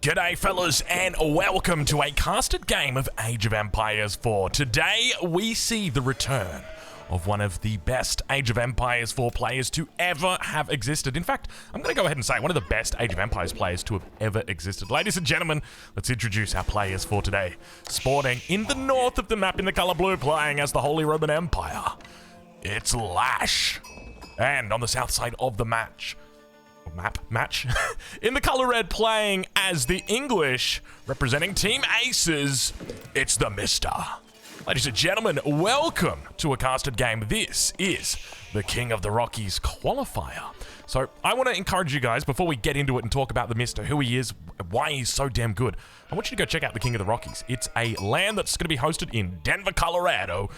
G'day fellas and welcome to a casted game of Age of Empires 4. Today we see the return of one of the best Age of Empires 4 players to ever have existed. In fact, I'm going to go ahead and say one of the best Age of Empires players to have ever existed. Ladies and gentlemen, let's introduce our players for today. Sporting in the north of the map in the colour blue, playing as the Holy Roman Empire, it's Lash. And on the south side of the match, in the colour red, playing as the English, representing Team Aces, it's TheMista. Ladies and gentlemen, welcome to a casted game. This is the King of the Rockies qualifier. So I want to encourage you guys, before we get into it and talk about TheMista, who he is, why he's so damn good, I want you to go check out the King of the Rockies. It's a land that's going to be hosted in Denver, Colorado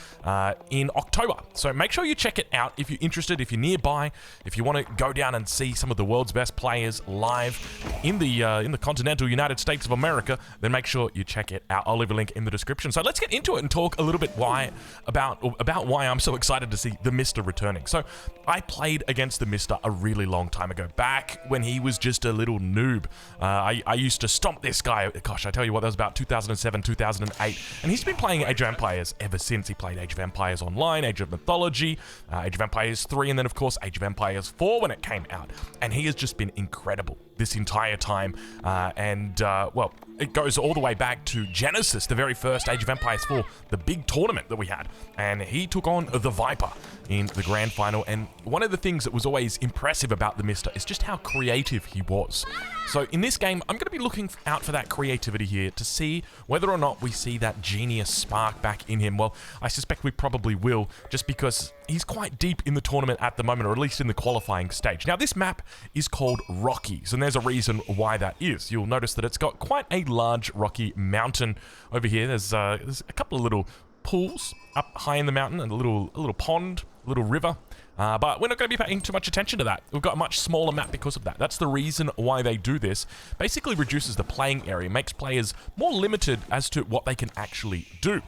in October. So make sure you check it out if you're interested, if you're nearby, if you want to go down and see some of the world's best players live in the continental United States of America, then make sure you check it out. I'll leave a link in the description. So let's get into it and talk a little bit about why I'm so excited to see TheMista returning. So I played against TheMista a really long time ago, back when he was just a little noob. I used to stomp this guy. Gosh, I tell you what, that was about 2007, 2008, and he's been playing Age of Empires ever since. He played Age of Empires Online, Age of Mythology, Age of Empires 3, and then of course Age of Empires 4 when it came out, and he has just been incredible this entire time, well, it goes all the way back to Genesis, the very first Age of Empires 4, the big tournament that we had, and he took on the Viper in the grand final. And one of the things that was always impressive about TheMista is just how creative he was. So in this game, I'm going to be looking out for that creativity here to see whether or not we see that genius spark back in him. Well, I suspect we probably will, just because he's quite deep in the tournament at the moment, or at least in the qualifying stage. Now, this map is called Rockies, and there's a reason why that is. You'll notice that it's got quite a large rocky mountain over here. There's a couple of little pools up high in the mountain, and a little pond, a little river. But we're not going to be paying too much attention to that. We've got a much smaller map because of that. That's the reason why they do this. Basically reduces the playing area, makes players more limited as to what they can actually do.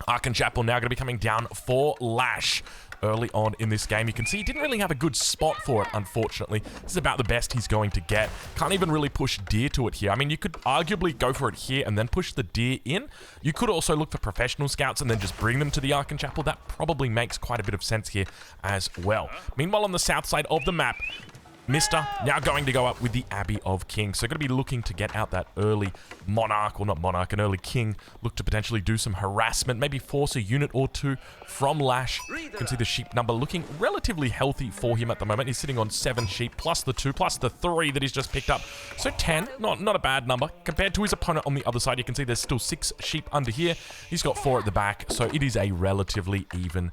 Ark and Chapel now going to be coming down for Lash early on in this game. You can see he didn't really have a good spot for it, unfortunately. This is about the best he's going to get. Can't even really push deer to it here. I mean, you could arguably go for it here and then push the deer in. You could also look for professional scouts and then just bring them to the Ark and Chapel. That probably makes quite a bit of sense here as well. Meanwhile, on the south side of the map, Mista now going to go up with the Abbey of Kings. So going to be looking to get out that early monarch, or not monarch, an early king. Look to potentially do some harassment, maybe force a unit or two from Lash. You can see the sheep number looking relatively healthy for him at the moment. He's sitting on 7 sheep, plus the 2, plus the 3 that he's just picked up. So 10, not a bad number. Compared to his opponent on the other side, you can see there's still 6 sheep under here. He's got 4 at the back, so it is a relatively even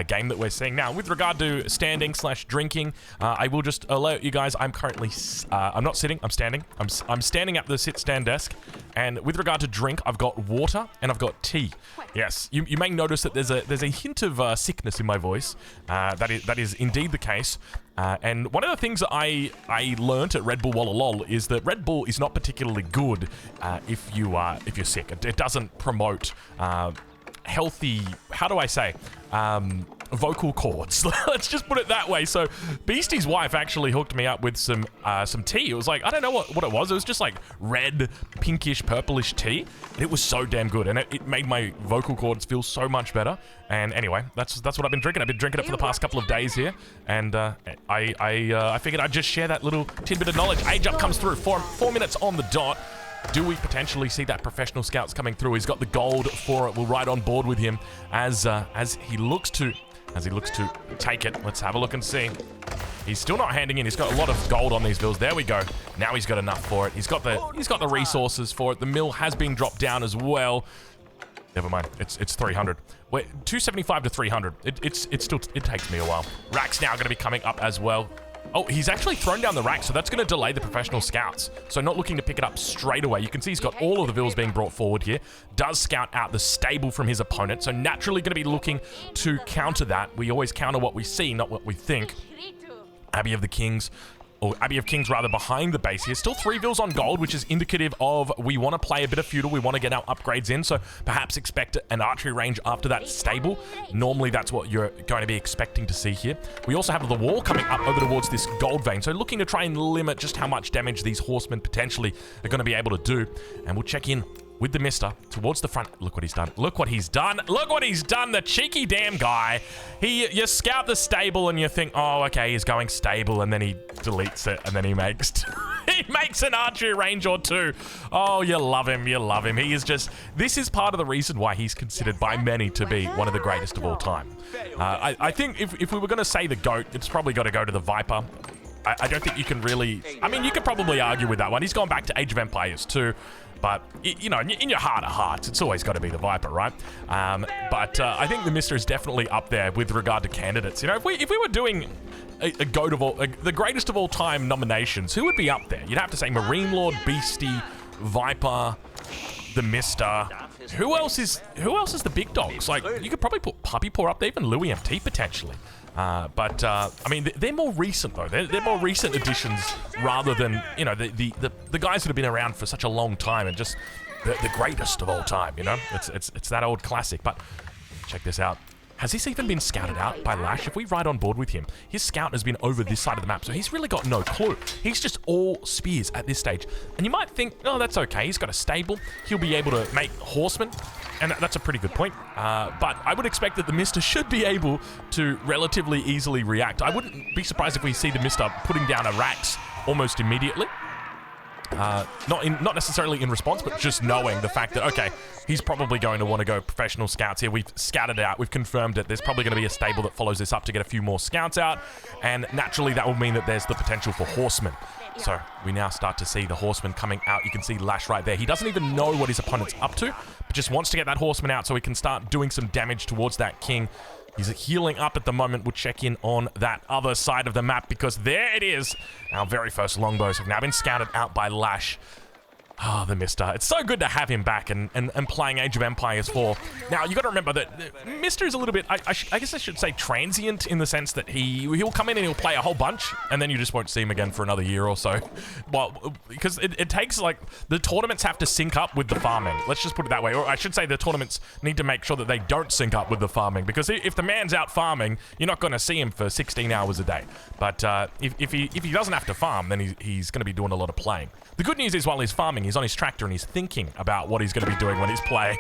game that we're seeing. Now, with regard to standing/drinking, I will just alert you guys, I'm currently, I'm not sitting, I'm standing. I'm standing at the sit-stand desk, and with regard to drink, I've got water and I've got tea. Yes, you may notice that there's a hint of sickness in my voice. That is indeed the case. And one of the things that I learnt at Red Bull Walla Lol is that Red Bull is not particularly good if you're sick. It doesn't promote healthy, how do I say, vocal cords. Let's just put it that way. So Beastie's wife actually hooked me up with some tea. It was like, I don't know what it was. It was just like red, pinkish, purplish tea. And it was so damn good, and it made my vocal cords feel so much better. And anyway, that's what I've been drinking. I've been drinking it for the past couple of days here, and I figured I'd just share that little tidbit of knowledge. Age Up comes through. 4 minutes on the dot. Do we potentially see that professional scouts coming through? He's got the gold for it. We'll ride on board with him as he looks to take it. Let's have a look and see. He's still not handing in. He's got a lot of gold on these bills. There we go. Now he's got enough for it. He's got the resources for it. The mill has been dropped down as well. Never mind. It's 300. Wait, 275 to 300. It takes me a while. Rack's now going to be coming up as well. Oh, he's actually thrown down the rack, so that's going to delay the professional scouts. So not looking to pick it up straight away. You can see he's got all of the bills being brought forward here. Does scout out the stable from his opponent, so naturally going to be looking to counter that. We always counter what we see, not what we think. Abbey of the Kings or Abbey of Kings rather, behind the base here. Still 3 vills on gold, which is indicative of we want to play a bit of feudal. We want to get our upgrades in, so perhaps expect an archery range after that stable. Normally, that's what you're going to be expecting to see here. We also have the wall coming up over towards this gold vein, so looking to try and limit just how much damage these horsemen potentially are going to be able to do. And we'll check in with TheMista towards the front. Look what he's done. Look what he's done. Look what he's done. The cheeky damn guy. You scout the stable and you think, oh, okay, he's going stable, and then he deletes it, and then he makes he makes an archery range or 2. Oh, you love him. You love him. He is just, this is part of the reason why he's considered by many to be one of the greatest of all time. I think if we were going to say the GOAT, it's probably got to go to the Viper. I don't think you can really, I mean, you could probably argue with that one. He's gone back to Age of Empires 2. But, you know, in your heart of hearts, it's always got to be the Viper, right? But I think TheMista is definitely up there with regard to candidates. You know, if we were doing a GOAT of all, the greatest of all time nominations, who would be up there? You'd have to say Marine Lord, Beastie, Viper, TheMista. Who else is the big dogs? Like, you could probably put Puppy Paw up there, even Louis MT potentially. But I mean, they're more recent though. They're more recent additions rather than, you know, the guys that have been around for such a long time and just the greatest of all time. You know, it's that old classic. But check this out. Has this even been scouted out by Lash? If we ride on board with him, his scout has been over this side of the map, so he's really got no clue. He's just all spears at this stage. And you might think, oh, that's okay. He's got a stable. He'll be able to make horsemen. And that's a pretty good point. But I would expect that TheMista should be able to relatively easily react. I wouldn't be surprised if we see TheMista putting down a Rax almost immediately. Not necessarily in response, but just knowing the fact that, okay, he's probably going to want to go professional scouts here. We've scouted it out. We've confirmed it. There's probably going to be a stable that follows this up to get a few more scouts out. And naturally, that will mean that there's the potential for horsemen. So we now start to see the horseman coming out. You can see Lash right there. He doesn't even know what his opponent's up to, but just wants to get that horseman out so he can start doing some damage towards that king. He's healing up at the moment. We'll check in on that other side of the map because there it is. Our very first longbows have now been scouted out by Lash. Ah, oh, TheMista. It's so good to have him back and playing Age of Empires 4. Now, you got to remember that Mr. is a little bit, I guess I should say transient in the sense that he'll come in and he'll play a whole bunch and then you just won't see him again for another year or so. Well, because it takes, like, the tournaments have to sync up with the farming. Let's just put it that way. Or I should say the tournaments need to make sure that they don't sync up with the farming because if the man's out farming, you're not going to see him for 16 hours a day. But if he doesn't have to farm, then he's going to be doing a lot of playing. The good news is while he's farming, he's on his tractor and he's thinking about what he's going to be doing when he's playing.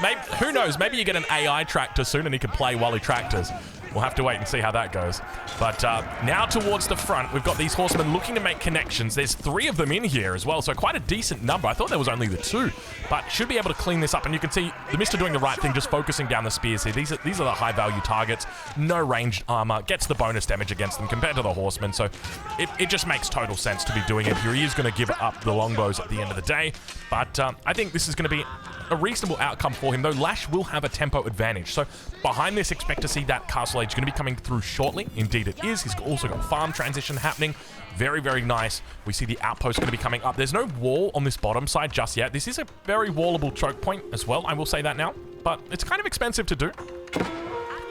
Maybe, who knows? Maybe you get an AI tractor soon and he can play while he tractors. We'll have to wait and see how that goes. But now towards the front, we've got these horsemen looking to make connections. There's 3 of them in here as well, so quite a decent number. I thought there was only the 2, but should be able to clean this up. And you can see TheMista doing the right thing, just focusing down the spears here. These are the high-value targets. No ranged armor, gets the bonus damage against them compared to the horsemen, so it just makes total sense to be doing it here. He is going to give up the longbows at the end of the day, but I think this is going to be a reasonable outcome for him, though Lash will have a tempo advantage. So behind this, expect to see that Castle Age going to be coming through shortly. Indeed it is. He's also got farm transition happening. Very, very nice. We see the outpost going to be coming up. There's no wall on this bottom side just yet. This is a very wallable choke point as well, I will say that now, but it's kind of expensive to do.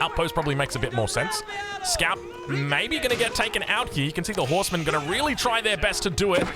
Outpost probably makes a bit more sense. Scout maybe going to get taken out here. You can see the horsemen going to really try their best to do it.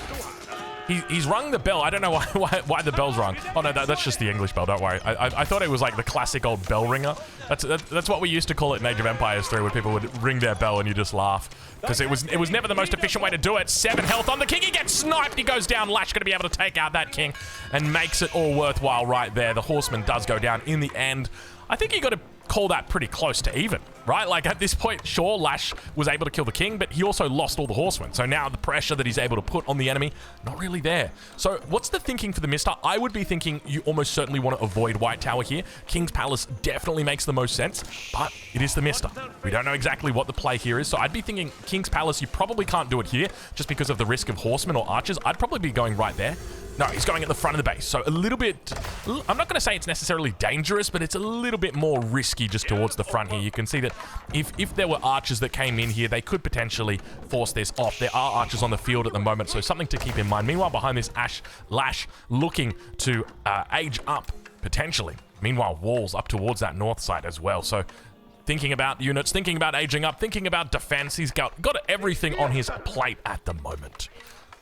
He's rung the bell. I don't know why the bell's rung. Oh no, that's just the English bell. Don't worry. I thought it was like the classic old bell ringer. That's what we used to call it in Age of Empires 3, when people would ring their bell and you just laugh because it was never the most efficient way to do it. 7 health on the king. He gets sniped. He goes down. Lash going to be able to take out that king and makes it all worthwhile right there. The horseman does go down in the end. I think you got to call that pretty close to even, right? Like at this point, sure, Lash was able to kill the king, but he also lost all the horsemen. So now the pressure that he's able to put on the enemy, not really there. So what's the thinking for TheMista? I would be thinking you almost certainly want to avoid White Tower here. King's Palace definitely makes the most sense, but it is TheMista. We don't know exactly what the play here is. So I'd be thinking King's Palace, you probably can't do it here just because of the risk of horsemen or archers. I'd probably be going right there. No, he's going at the front of the base. So a little bit, I'm not going to say it's necessarily dangerous, but it's a little bit more risky just towards the front here. You can see that if there were archers that came in here, they could potentially force this off. There are archers on the field at the moment, so something to keep in mind. Meanwhile, behind this, Lash looking to age up, potentially. Meanwhile, walls up towards that north side as well. So thinking about units, thinking about aging up, thinking about defense. He's got everything on his plate at the moment.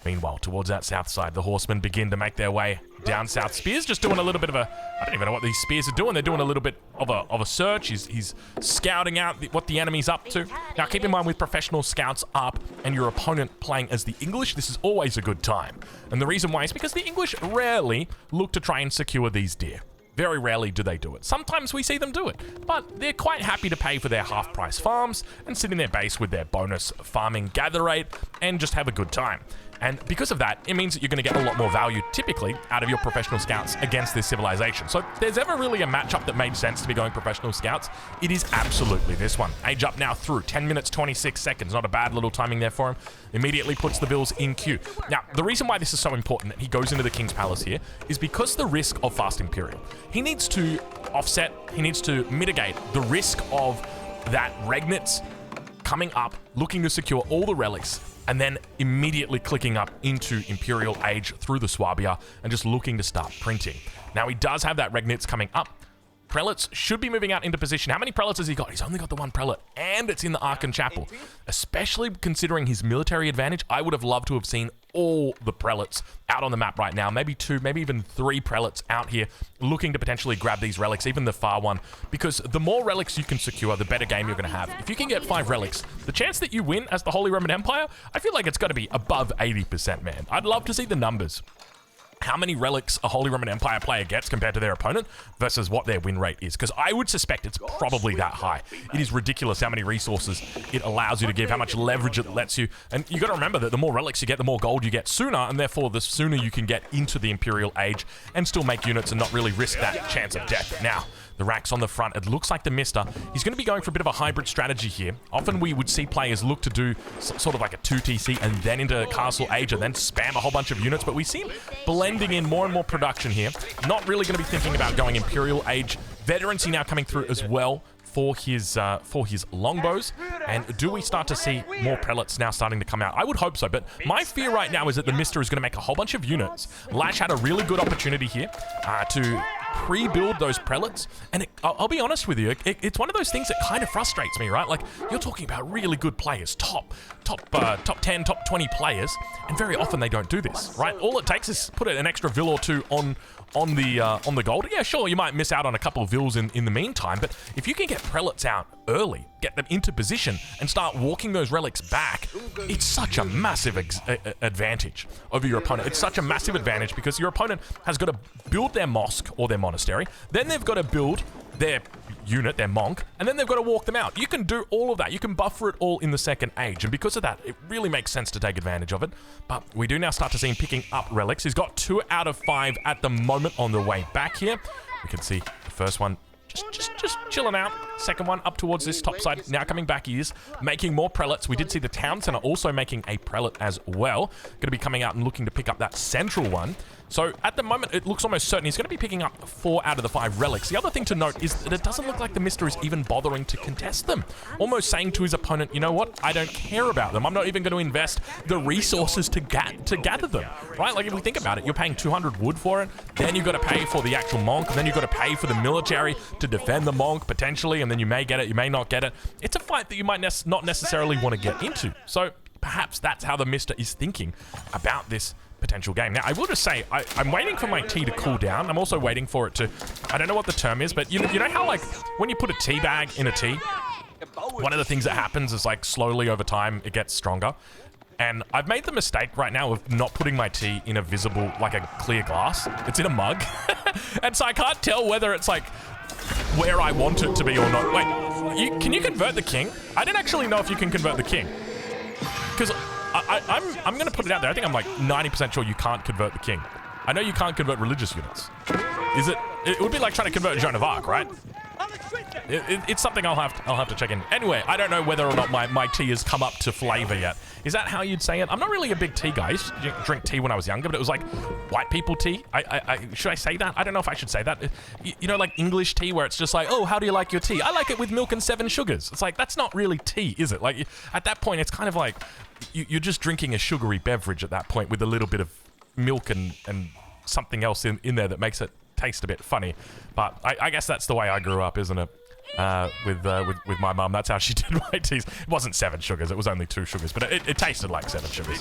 Meanwhile, towards that south side, the horsemen begin to make their way down south. Spears just doing a little bit of a... I don't even know what these spears are doing. They're doing a little bit of a search. He's scouting out what the enemy's up to. Now, keep in mind, with professional scouts up and your opponent playing as the English, this is always a good time. And the reason why is because the English rarely look to try and secure these deer. Very rarely do they do it. Sometimes we see them do it, but they're quite happy to pay for their half-price farms and sit in their base with their bonus farming gather rate and just have a good time. And because of that, it means that you're going to get a lot more value, typically, out of your professional scouts against this civilization. So if there's ever really a matchup that made sense to be going professional scouts, it is absolutely this one. Age up now through 10 minutes, 26 seconds. Not a bad little timing there for him. Immediately puts the bills in queue. Now, the reason why this is so important that he goes into the King's Palace here is because the risk of Fast Imperial. He needs to offset, he needs to mitigate the risk of that Regnitz coming up, looking to secure all the relics, and then immediately clicking up into Imperial Age through the Swabia and just looking to start printing. Now, he does have that Regnitz coming up. Prelates should be moving out into position. How many prelates has he got? He's only got the one prelate, and it's in the Archon Chapel. Especially considering his military advantage, I would have loved to have seen all the prelates out on the map right now. Maybe 2, maybe even 3 prelates out here looking to potentially grab these relics, even the far one, because the more relics you can secure, the better game you're going to have. If you can get 5 relics, the chance that you win as the Holy Roman Empire, I feel like it's got to be above 80%, man. I'd love to see the numbers. How many relics a Holy Roman Empire player gets compared to their opponent versus what their win rate is. Because I would suspect it's probably that high. It is ridiculous how many resources it allows you to give, how much leverage it lets you. And you got to remember that the more relics you get, the more gold you get sooner, and therefore the sooner you can get into the Imperial Age and still make units and not really risk that chance of death. Now, the racks on the front, it looks like TheMista, he's going to be going for a bit of a hybrid strategy here. Often we would see players look to do sort of like a 2TC and then into Castle Age and then spam a whole bunch of units, but we see him blending in more and more production here. Not really going to be thinking about going Imperial Age. Veterancy now coming through as well for his longbows. And do we start to see more prelates now starting to come out? I would hope so, but my fear right now is that TheMista is going to make a whole bunch of units. Lash had a really good opportunity here to pre-build those prelates, and I'll be honest with you, it's one of those things that kind of frustrates me, right? Like, you're talking about really good players, top 10, top 20 players, and very often they don't do this, right? All it takes is put an extra vill or two on the gold. Yeah, sure, you might miss out on a couple of vills in the meantime, but if you can get prelates out early, get them into position, and start walking those relics back, it's such a massive advantage over your opponent. It's such a massive advantage because your opponent has got to build their mosque or their monastery, then they've got to build their unit, their monk, and then they've got to walk them out. You can do all of that. You can buffer it all in the second age, and because of that, it really makes sense to take advantage of it. But we do now start to see him picking up relics. He's got 2 out of 5 at the moment on the way back here. We can see the first one just chilling out. Second one up towards this top side. Now coming back, he is making more prelates. We did see the town center also making a prelate as well. Going to be coming out and looking to pick up that central one. So at the moment, it looks almost certain he's going to be picking up 4 out of the 5 relics. The other thing to note is that it doesn't look like TheMista is even bothering to contest them. Almost saying to his opponent, you know what? I don't care about them. I'm not even going to invest the resources to gather them, right? Like, if we think about it, you're paying 200 wood for it. Then you've got to pay for the actual monk. And then you've got to pay for the military to defend the monk, potentially. And then you may get it, you may not get it. It's a fight that you might not necessarily want to get into. So perhaps that's how TheMista is thinking about this potential game. Now, I will just say, I'm waiting for my tea to cool down. I'm also waiting for it to, I don't know what the term is, but you know how, like, when you put a tea bag in a tea, one of the things that happens is, like, slowly over time, it gets stronger. And I've made the mistake right now of not putting my tea in a visible, like a clear glass. It's in a mug. And so I can't tell whether it's, like, where I want it to be or not. Wait, can you convert the king? I don't actually know if you can convert the king. Because I'm going to put it out there. I think I'm like 90% sure you can't convert the king. I know you can't convert religious units. Is it? It would be like trying to convert Joan of Arc, right? It's something I'll have to check in. Anyway, I don't know whether or not my tea has come up to flavor yet. Is that how you'd say it? I'm not really a big tea guy. I used to drink tea when I was younger, but it was like white people tea. Should I say that? I don't know if I should say that. You know, like English tea where it's just like, oh, how do you like your tea? I like it with milk and 7 sugars. It's like, that's not really tea, is it? Like, at that point, it's kind of like you're just drinking a sugary beverage at that point with a little bit of milk and something else in there that makes it taste a bit funny. But I guess that's the way I grew up, isn't it? With my mum, that's how she did my teas. It wasn't 7 sugars, it was only 2 sugars, but it tasted like 7 sugars.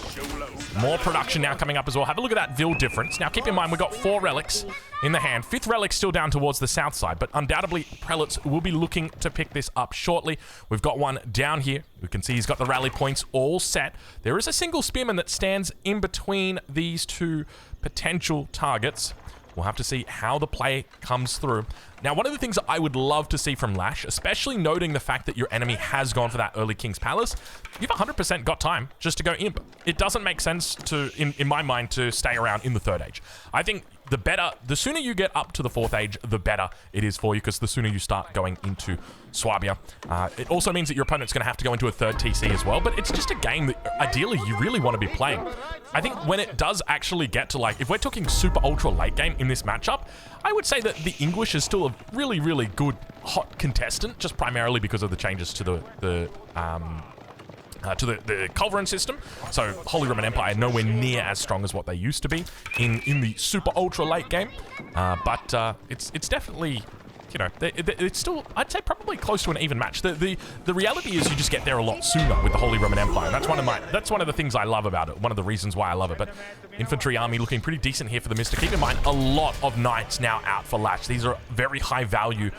More production now coming up as well. Have a look at that Vil difference. Now keep in mind, we've got 4 relics in the hand. 5th relic still down towards the south side, but undoubtedly prelates will be looking to pick this up shortly. We've got one down here. We can see he's got the rally points all set. There is a single spearman that stands in between these 2 potential targets. We'll have to see how the play comes through. Now, one of the things that I would love to see from Lash, especially noting the fact that your enemy has gone for that early King's Palace, you've 100% got time just to go imp. It doesn't make sense to, in my mind, to stay around in the 3rd age. I think the sooner you get up to the 4th age, the better it is for you, because the sooner you start going into Swabia. It also means that your opponent's going to have to go into a 3rd TC as well, but it's just a game that ideally you really want to be playing. I think when it does actually get to, like, if we're talking super ultra late game in this matchup, I would say that the English is still a really, really good hot contestant, just primarily because of the changes to the Culverin system. So Holy Roman Empire nowhere near as strong as what they used to be in the super ultra late game, but it's definitely, you know, it's still, I'd say, probably close to an even match. The reality is you just get there a lot sooner with the Holy Roman Empire. And that's one of the things I love about it. One of the reasons why I love it. But infantry army looking pretty decent here for the TheMista. Keep in mind, a lot of knights now out for Lash. These are very high value.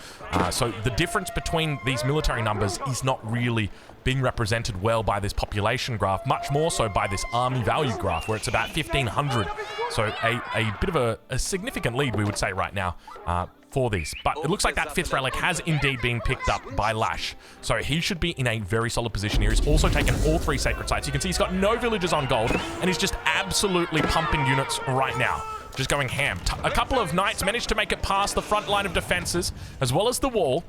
So the difference between these military numbers is not really being represented well by this population graph, much more so by this army value graph, where it's about 1,500. So a bit of a significant lead, we would say, right now for these. But it looks like that 5th relic has indeed been picked up by Lash. So he should be in a very solid position here. He's also taken all 3 sacred sites. You can see he's got no villagers on gold, and he's just absolutely pumping units right now. Just going ham. A couple of knights managed to make it past the front line of defenses, as well as the wall.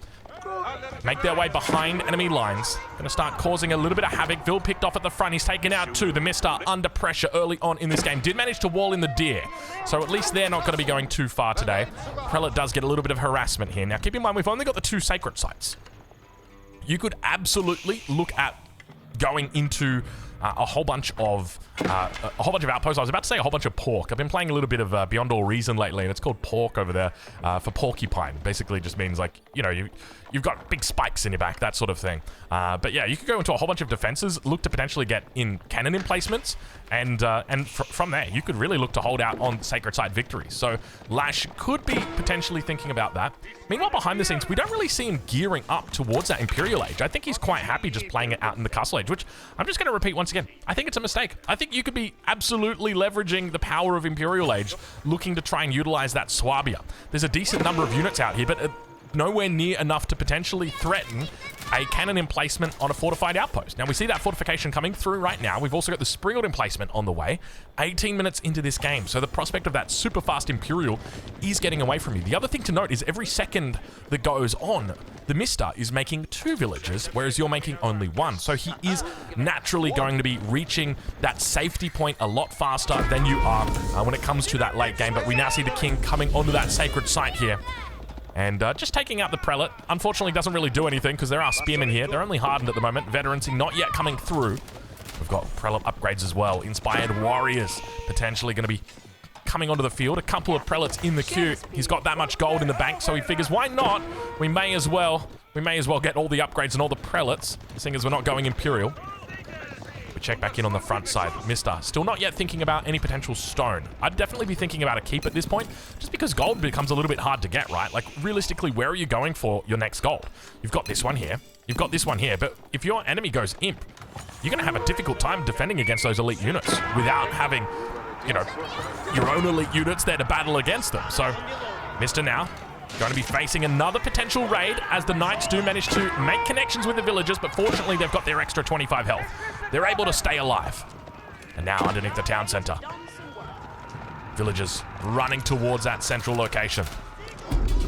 Make their way behind enemy lines. Gonna start causing a little bit of havoc. Vil picked off at the front. He's taken out 2. The TheMista under pressure early on in this game. Did manage to wall in the deer. So at least they're not going to be going too far today. Prelate does get a little bit of harassment here. Now keep in mind, we've only got the 2 sacred sites. You could absolutely look at going into a whole bunch of outposts. I was about to say a whole bunch of pork. I've been playing a little bit of Beyond All Reason lately, and it's called pork over there for porcupine. Basically just means, like, you know, you've got big spikes in your back, that sort of thing. But yeah, you could go into a whole bunch of defenses, look to potentially get in cannon emplacements, and from there, you could really look to hold out on sacred site victories. So Lash could be potentially thinking about that. Meanwhile, behind the scenes, we don't really see him gearing up towards that Imperial Age. I think he's quite happy just playing it out in the Castle Age, which I'm just going to repeat once again. I think it's a mistake. I think you could be absolutely leveraging the power of Imperial Age, looking to try and utilize that Swabia. There's a decent number of units out here, but nowhere near enough to potentially threaten a cannon emplacement on a fortified outpost. Now, we see that fortification coming through right now. We've also got the Springald emplacement on the way, 18 minutes into this game. So the prospect of that super fast Imperial is getting away from you. The other thing to note is every second that goes on, the TheMista is making 2 villages, whereas you're making only 1. So he is naturally going to be reaching that safety point a lot faster than you are when it comes to that late game. But we now see the king coming onto that sacred site here. And just taking out the prelate, unfortunately, doesn't really do anything because there are spearmen here. They're only hardened at the moment. Veterancy not yet coming through. We've got prelate upgrades as well. Inspired warriors potentially going to be coming onto the field. A couple of prelates in the queue. He's got that much gold in the bank, so he figures, why not? We may as well get all the upgrades and all the prelates, seeing as we're not going Imperial. We check back in on the front side. TheMista still not yet thinking about any potential stone. I'd definitely be thinking about a keep at this point, just because gold becomes a little bit hard to get, right? Like, realistically, where are you going for your next gold? You've got this one here. You've got this one here. But if your enemy goes imp, you're going to have a difficult time defending against those elite units without having, you know, your own elite units there to battle against them. So, TheMista now going to be facing another potential raid as the knights do manage to make connections with the villagers, but fortunately they've got their extra 25 health. They're able to stay alive. And now underneath the town center, villagers running towards that central location,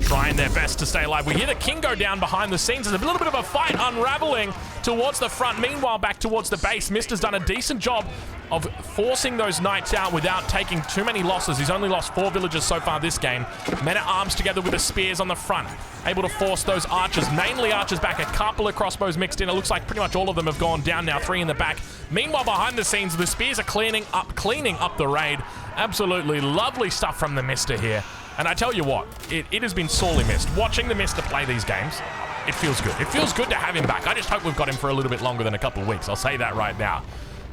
trying their best to stay alive. We hear the king go down behind the scenes. There's a little bit of a fight unraveling. towards the front. Meanwhile, back towards the base, Mista's done a decent job of forcing those knights out without taking too many losses. He's only lost 4 villagers so far this game. Men-at-arms together with the spears on the front, able to force those archers, mainly archers back, a couple of crossbows mixed in. It looks like pretty much all of them have gone down now, 3 in the back. Meanwhile, behind the scenes, the spears are cleaning up the raid. Absolutely lovely stuff from TheMista here. And I tell you what, it has been sorely missed. Watching TheMista play these games, it feels good. It feels good to have him back. I just hope we've got him for a little bit longer than a couple of weeks. I'll say that right now.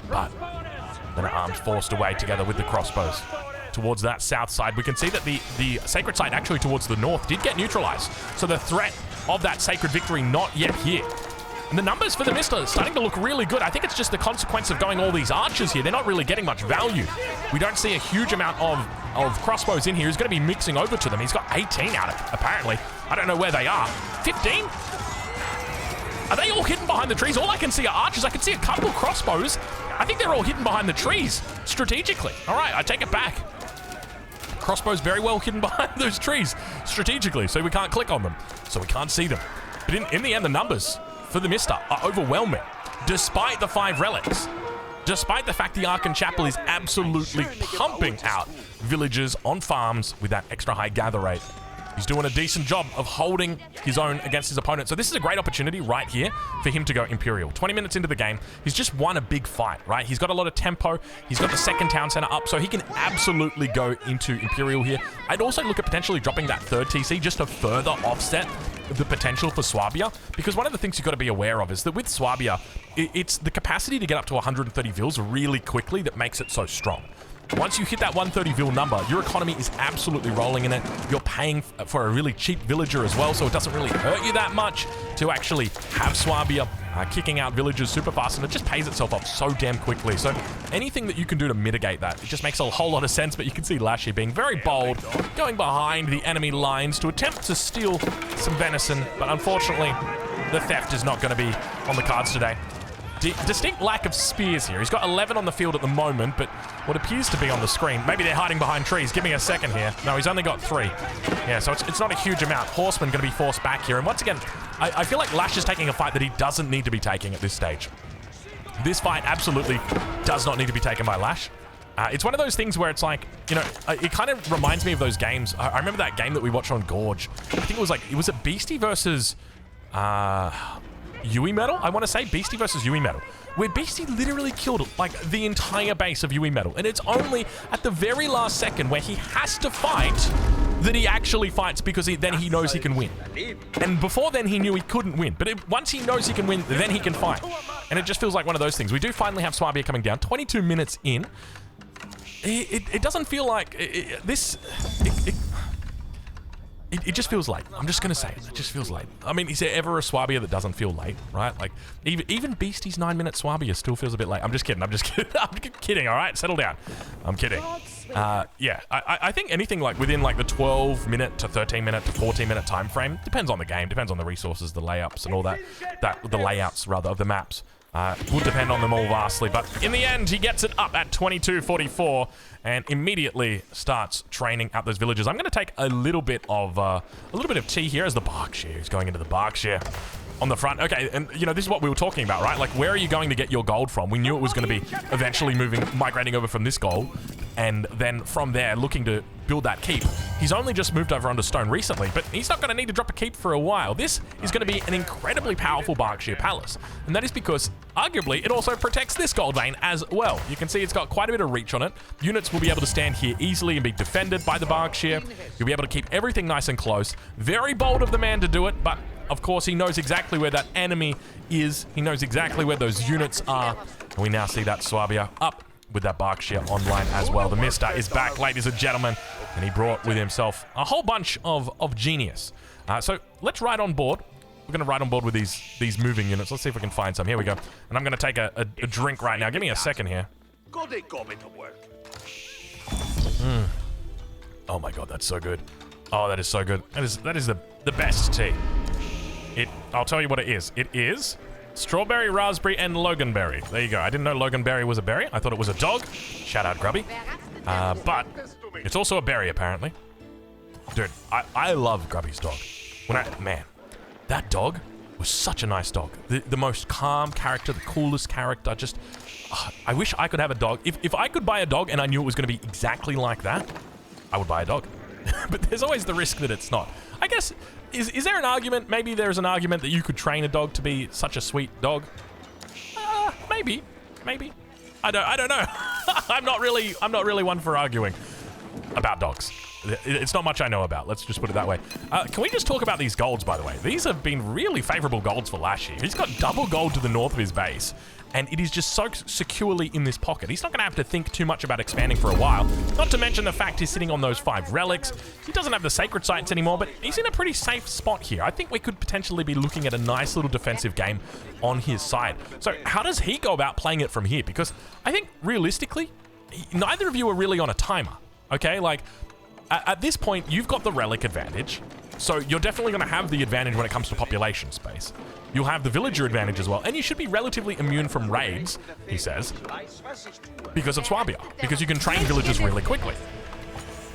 But men-at-arms forced away together with the crossbows towards that south side. We can see that the sacred site actually towards the north did get neutralized. So the threat of that sacred victory not yet here. And the numbers for TheMista are starting to look really good. I think it's just the consequence of going all these archers here. They're not really getting much value. We don't see a huge amount of crossbows in here. He's going to be mixing over to them. He's got 18 out of it, apparently. I don't know where they are. 15? Are they all hidden behind the trees? All I can see are archers. I can see a couple of crossbows. I think they're all hidden behind the trees, strategically. All right, I take it back. Crossbows very well hidden behind those trees, strategically, so we can't click on them, so we can't see them. But in the end, the numbers for TheMista are overwhelming, despite the 5 relics. Despite the fact the Archon Chapel is absolutely pumping out villagers on farms with that extra high gather rate. He's doing a decent job of holding his own against his opponent. So this is a great opportunity right here for him to go Imperial. 20 minutes into the game, he's just won a big fight, right? He's got a lot of tempo. He's got the second town center up, so he can absolutely go into Imperial here. I'd also look at potentially dropping that 3rd TC just to further offset the potential for Swabia, because one of the things you've got to be aware of is that with Swabia, it's the capacity to get up to 130 vils really quickly that makes it so strong. Once you hit that 130 vil number, your economy is absolutely rolling in it. You're paying for a really cheap villager as well, so it doesn't really hurt you that much to actually have Swabia kicking out villagers super fast, and it just pays itself off so damn quickly. So anything that you can do to mitigate that, it just makes a whole lot of sense. But you can see Lash here being very bold, going behind the enemy lines to attempt to steal some venison, but unfortunately, the theft is not going to be on the cards today. Distinct lack of spears here. He's got 11 on the field at the moment, but what appears to be on the screen, maybe they're hiding behind trees. Give me a second here. No, he's only got 3. Yeah, so it's not a huge amount. Horseman going to be forced back here. And once again, I feel like Lash is taking a fight that he doesn't need to be taking at this stage. This fight absolutely does not need to be taken by Lash. It's one of those things where it's like, you know, it kind of reminds me of those games. I remember that game that we watched on Gorge. I think it was a Beastie versus Yui Metal, I want to say. Beastie versus Yui Metal, where Beastie literally killed like the entire base of Yui Metal, and it's only at the very last second where he has to fight that he actually fights, because then he knows he can win. And before then he knew he couldn't win, but once he knows he can win, then he can fight. And it just feels like one of those things. We do finally have Swabia coming down 22 minutes in. It doesn't feel like it just feels late. I'm just gonna say it just feels late. I mean, is there ever a Swabia that doesn't feel late, right? Like even Beastie's 9-minute Swabia still feels a bit late. I'm just kidding. I'm kidding. All right, settle down. I'm kidding. Yeah, I think anything like within like the 12-minute to 13-minute to 14-minute time frame depends on the game, depends on the resources, the layups, and all that. The layouts rather of the maps. Will depend on them all vastly, but in the end, he gets it up at 22:44 and immediately starts training out those villagers. I'm going to take a little bit of tea here as the Berkshire is going into the Berkshire on the front. Okay, and you know, this is what we were talking about, right? Like, where are you going to get your gold from? We knew it was going to be eventually migrating over from this gold, and then from there looking to build that keep. He's only just moved over onto stone recently, but he's not going to need to drop a keep for a while. This is going to be an incredibly powerful Berkshire palace, and that is because arguably it also protects this gold vein as well. You can see it's got quite a bit of reach on it. Units will be able to stand here easily and be defended by the Berkshire. You'll be able to keep everything nice and close. Very bold of the man to do it, but of course he knows exactly where that enemy is. He knows exactly where those units are, and we now see that Swabia up with that Berkshire online as well. TheMista is back, ladies and gentlemen, and he brought with himself a whole bunch of genius. So let's ride on board. We're going to ride on board with these moving units. Let's see if we can find some. Here we go. And I'm going to take a drink right now. Give me a second here. Oh my god, that's so good. Oh, that is so good. That is the best tea. I'll tell you what it is. It is strawberry, raspberry, and loganberry. There you go. I didn't know loganberry was a berry. I thought it was a dog. Shout out, Grubby. But it's also a berry, apparently. Dude, I love Grubby's dog. Man, that dog was such a nice dog. The most calm character, the coolest character. Just, I wish I could have a dog. If I could buy a dog and I knew it was going to be exactly like that, I would buy a dog. But there's always the risk that it's not. I guess, is there an argument? Maybe there's an argument that you could train a dog to be such a sweet dog. Maybe. I don't know. I'm not really one for arguing about dogs. It's not much I know about. Let's just put it that way. Can we just talk about these golds, by the way? These have been really favorable golds for Lash here. He's got double gold to the north of his base, and it is just so securely in this pocket. He's not going to have to think too much about expanding for a while. Not to mention the fact he's sitting on those 5 relics. He doesn't have the sacred sites anymore, but he's in a pretty safe spot here. I think we could potentially be looking at a nice little defensive game on his side. So how does he go about playing it from here? Because I think realistically, neither of you are really on a timer. Okay, like at this point, you've got the relic advantage. So you're definitely going to have the advantage when it comes to population space. You'll have the villager advantage as well, and you should be relatively immune from raids, he says, because of Swabia, because you can train villagers really quickly.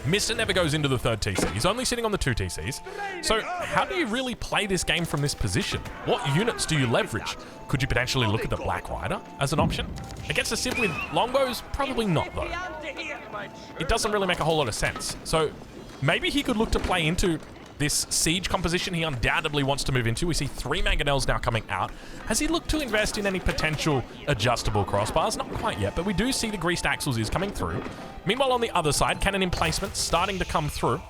Mr. never goes into the 3rd TC. He's only sitting on the 2 TCs. So how do you really play this game from this position? What units do you leverage? Could you potentially look at the Black Rider as an option? Against the Civ with longbows? Probably not, though. It doesn't really make a whole lot of sense. So maybe he could look to play into this siege composition he undoubtedly wants to move into. We see 3 mangonels now coming out. Has he looked to invest in any potential adjustable crossbars? Not quite yet, but we do see the greased axles is coming through. Meanwhile, on the other side, cannon emplacement starting to come through.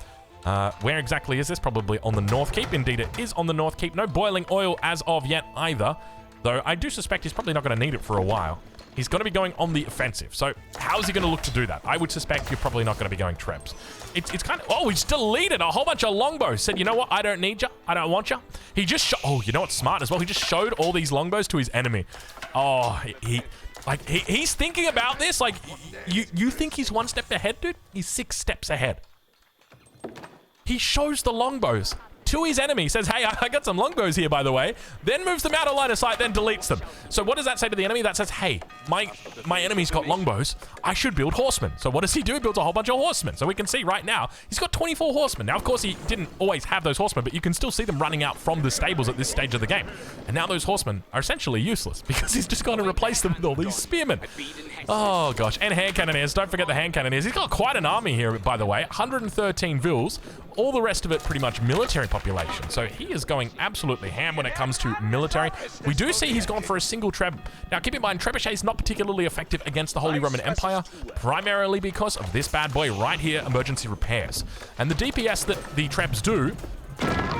Where exactly is this? Probably on the North Keep. Indeed, it is on the North Keep. No boiling oil as of yet either, though I do suspect he's probably not going to need it for a while. He's going to be going on the offensive. So how is he going to look to do that? I would suspect you're probably not going to be going Trebs. It's kind of... Oh, he's deleted a whole bunch of longbows. Said, you know what? I don't need you. I don't want you. He just... Oh, you know what's smart as well? He just showed all these longbows to his enemy. Oh, he's thinking about this. Like, you think he's 1 step ahead, dude? He's 6 steps ahead. He shows the longbows to his enemy, says, hey, I got some longbows here, by the way, then moves them out of line of sight, then deletes them. So what does that say to the enemy? That says, hey, my enemy's got longbows, I should build horsemen. So what does he do? He builds a whole bunch of horsemen. So we can see right now, he's got 24 horsemen. Now, of course, he didn't always have those horsemen, but you can still see them running out from the stables at this stage of the game. And now those horsemen are essentially useless because he's just going to replace them with all these spearmen. Oh, gosh. And hand cannoneers. Don't forget the hand cannoneers. He's got quite an army here, by the way. 113 vills. All the rest of it pretty much military population. So he is going absolutely ham when it comes to military. We do see he's gone for a single treb. Now, keep in mind, trebuchet is not particularly effective against the Holy Roman Empire, primarily because of this bad boy right here, emergency repairs. And the DPS that the trebs do,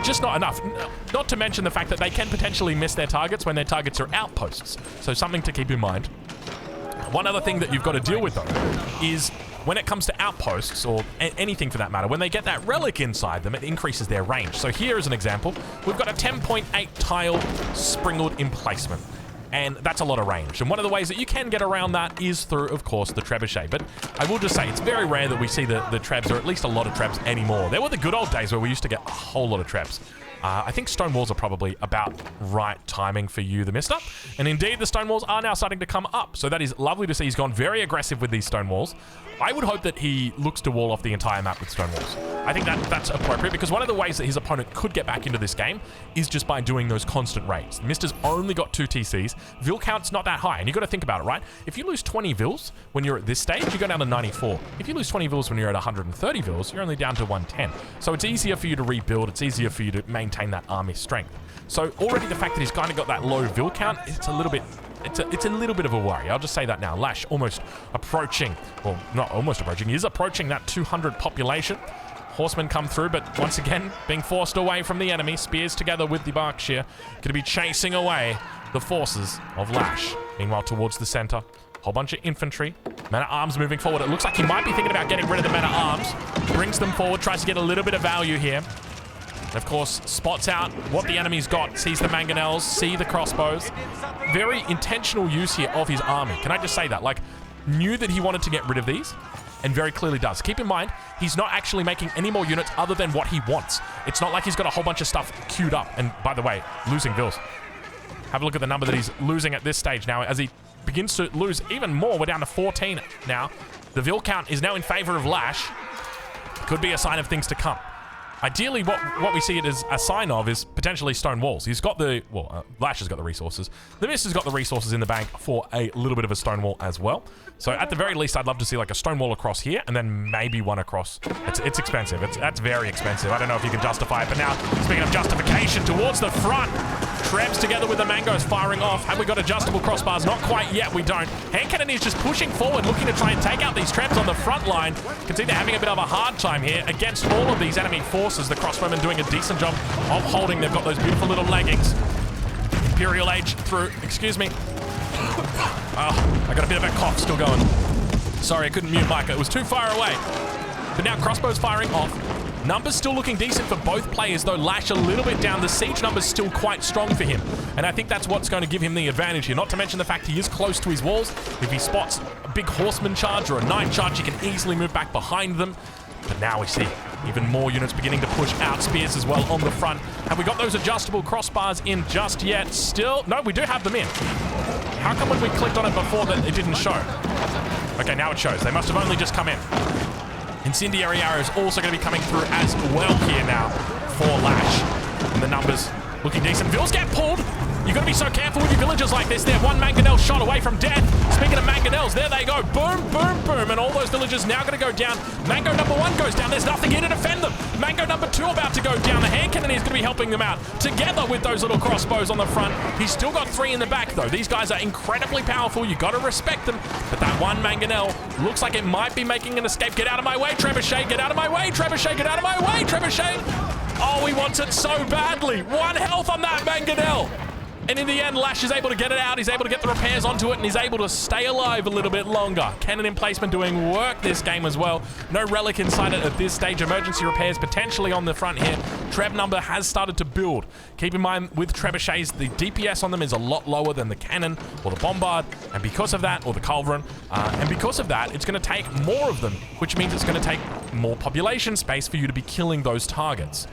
just not enough. Not to mention the fact that they can potentially miss their targets when their targets are outposts. So something to keep in mind. One other thing that you've got to deal with, though, is when it comes to outposts, or anything for that matter, when they get that relic inside them, it increases their range. So here is an example. We've got a 10.8 tile sprinkled emplacement, and that's a lot of range. And one of the ways that you can get around that is through, of course, the trebuchet. But I will just say, it's very rare that we see the trebs, or at least a lot of trebs anymore. There were the good old days where we used to get a whole lot of trebs. I think stone walls are probably about right timing for you, TheMista. And indeed, the stone walls are now starting to come up. So that is lovely to see. He's gone very aggressive with these stone walls. I would hope that he looks to wall off the entire map with stone walls. I think that's appropriate, because one of the ways that his opponent could get back into this game is just by doing those constant raids. Mister's only got 2 TCs. Vill count's not that high, and you've got to think about it, right? If you lose 20 vills when you're at this stage, you go down to 94. If you lose 20 vills when you're at 130 vills, you're only down to 110. So it's easier for you to rebuild. It's easier for you to maintain that army strength. So already the fact that he's kind of got that low vill count, it's a little bit of a worry. I'll just say that now. Lash almost approaching, well, not almost approaching, he is approaching that 200 population. Horsemen come through, but once again, being forced away from the enemy. Spears together with the Berkshire, going to be chasing away the forces of Lash. Meanwhile, towards the center, whole bunch of infantry. Man-at-arms moving forward. It looks like he might be thinking about getting rid of the man-at-arms. Brings them forward, tries to get a little bit of value here. And of course, spots out what the enemy's got, sees the mangonels, see the crossbows. Very intentional use here of his army. Can I just say that? Like, knew that he wanted to get rid of these, and very clearly does. Keep in mind, he's not actually making any more units other than what he wants. It's not like he's got a whole bunch of stuff queued up. And by the way, losing vills. Have a look at the number that he's losing at this stage now. As he begins to lose even more, we're down to 14 now. The vill count is now in favor of Lash. Could be a sign of things to come. Ideally, what we see it as a sign of is potentially stone walls. He's got the, well, Lash has got the resources. TheMista's got the resources in the bank for a little bit of a stone wall as well. So at the very least, I'd love to see like a stone wall across here and then maybe one across. It's expensive. That's very expensive. I don't know if you can justify it, but now, speaking of justification, towards the front, Trebs together with the Mangoes firing off. Have we got adjustable crossbars? Not quite yet, we don't. Hand Cannon is just pushing forward, looking to try and take out these Trebs on the front line. You can see they're having a bit of a hard time here against all of these enemy forces. The crossbowmen doing a decent job of holding. They've got those beautiful little leggings. Imperial Age through, excuse me. Oh, I got a bit of a cough still going. Sorry, I couldn't mute Micah. It was too far away. But now crossbows firing off. Numbers still looking decent for both players, though Lash a little bit down. The siege numbers still quite strong for him. And I think that's what's going to give him the advantage here. Not to mention the fact he is close to his walls. If he spots a big horseman charge or a knight charge, he can easily move back behind them. But now we see even more units beginning to push out. Spears as well on the front. Have we got those adjustable crossbars in just yet? Still, no, we do have them in. How come when we clicked on it before that it didn't show? Okay, now it shows. They must have only just come in. Incendiary arrows also going to be coming through as well here now for Lash. And the numbers looking decent. Vills get pulled. You've got to be so careful with your villagers like this. They're one mangonel shot away from death. Speaking of mangonels, there they go. Boom, boom, boom. And all those villagers now going to go down. Mango number 1 goes down. There's nothing here to defend them. Mango number 2 about to go down. The hand cannon is going to be helping them out. Together with those little crossbows on the front. He's still got 3 in the back, though. These guys are incredibly powerful. You got to respect them. But that one mangonel looks like it might be making an escape. Get out of my way, Trebuchet. Get out of my way, Trebuchet. Get out of my way, Trebuchet. Oh, he wants it so badly. 1 health on that mangonel. And in the end, Lash is able to get it out. He's able to get the repairs onto it, and he's able to stay alive a little bit longer. Cannon emplacement doing work this game as well. No relic inside it at this stage. Emergency repairs potentially on the front here. Treb number has started to build. Keep in mind, with trebuchets, the DPS on them is a lot lower than the cannon or the bombard. And because of that, or the culverin, and because of that, it's going to take more of them, which means it's going to take more population space for you to be killing those targets.